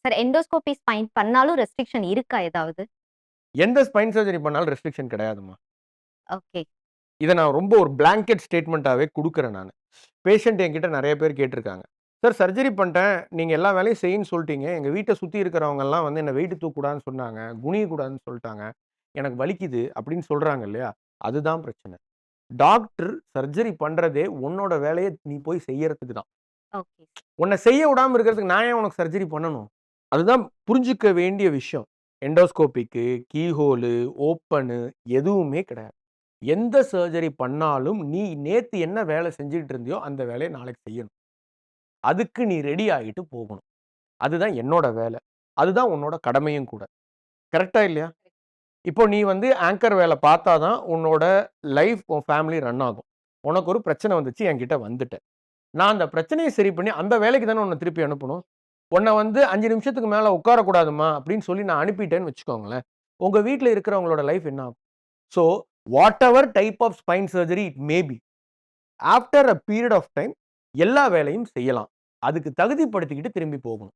Sir endoscopy spine பண்ணாலும் restriction இருக்கா ஏதாவது? எந்த ஸ்பைன் சர்ஜரி பண்ணாலும் ரெஸ்ட்ரிக்ஷன் கிடையாதும்மா. ஓகே. இத நான் ரொம்ப ஒரு பிளாங்கெட் ஸ்டேட்மெண்ட்டாவே குடுக்குறேன் நானு. பேஷண்ட் என்கிட்ட நெறைய பேர் கேட்டிருக்காங்க. சார் சர்ஜரி பண்ட்டேன். நீங்க எல்லா வேலையும் செய்யுன்னு சொல்ட்டீங்க. எங்க வீட்ட சுத்தி இருக்கிறவங்கலாம் வந்து என்ன வெயிட் தூக்கக்கூடாதுன்னு சொன்னாங்க. குனியக்கூடாதுன்னு சொல்ட்டாங்க. எனக்கு வலிக்குது அப்படின்னு சொல்றாங்க இல்லையா? அதுதான் பிரச்சனை. டாக்டர் சர்ஜரி பண்றதே உன்னோட வேலைய நீ போய் செய்யறதுக்கு தான். ஓகே. உன்ன செய்ய விடாம இருக்கிறதுக்கு நான் ஏன் உனக்கு சர்ஜரி பண்ணணும்? அதுதான் புரிஞ்சுக்க வேண்டிய விஷயம். எண்டோஸ்கோபிக்கு, கீஹோலு, ஓப்பனு எதுவுமே கிடையாது. எந்த சர்ஜரி பண்ணாலும் நீ நேத்து என்ன வேலை செஞ்சுட்டு இருந்தியோ, அந்த வேலைய நாளைக்கு செய்யணும். அதுக்கு நீ ரெடி ஆகிட்டு போகணும். அதுதான் என்னோட வேலை. அதுதான் உன்னோட கடமையும் கூட. கரெக்ட்டா இல்லையா? இப்போ நீ வந்து ஆங்கர் வேல பார்த்தா தான் உன்னோட லைஃப், உன் ஃபேமிலி ரன் ஆகும். உனக்கு ஒரு பிரச்சனை வந்துச்சு, என்கிட்ட வந்துட்ட. நான் அந்த பிரச்சனைய சரி பண்ணி, அந்த வேலைக்கு தானே உன்ன திருப்பி அனுப்பணும். உன்ன வந்து 5 நிமிஷத்துக்கு மேல உட்காரக்கூடாதும்மா அப்படின்னு சொல்லி நான் அனுப்பிட்டேன்னு வச்சுக்கோங்களேன். உங்க வீட்ல இருக்கிறவங்களோட லைஃப் என்ன ஆகும்? So, whatever type of spine surgery it may be, after a period of time எல்லா வேலையும் செய்யலாம். அதுக்கு தகுதிப்படுத்திக்கிட்டு திரும்பி போகணும்.